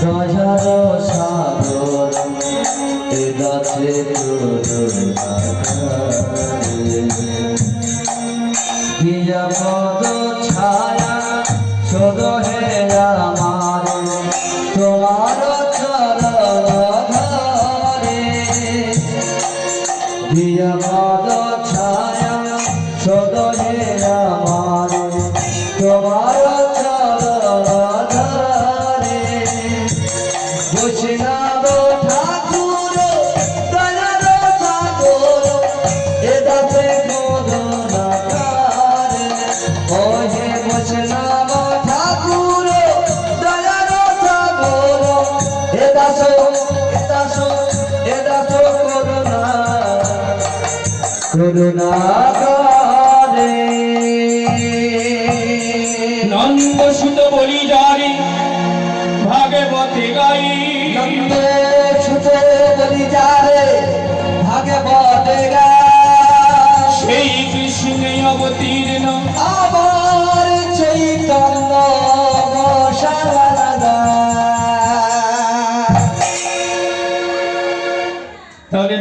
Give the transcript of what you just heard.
দয়ার সাগর এ গাছে দিয়া পদ ছায়া সদ হে আমার তোমার চরণ ধরে দিয়া পদ ছায়া সদ হে আমার তোমার চরণ ধরে বৈষ্ণব ঠাকুর দয়ার সাগর এ দাসে মোদনা করে ওহে বৈষ্ণব ঠাকুর দয়ার সাগর এ দাস করুণা করে নন্দ সুত বলি যারে ভাগবতে গাই নন্দ সুত বলি যারে ভাগবতে গাই সেই কৃষ্ণে অবতীর্ণ আবার চৈতন্য বসালা তাহলে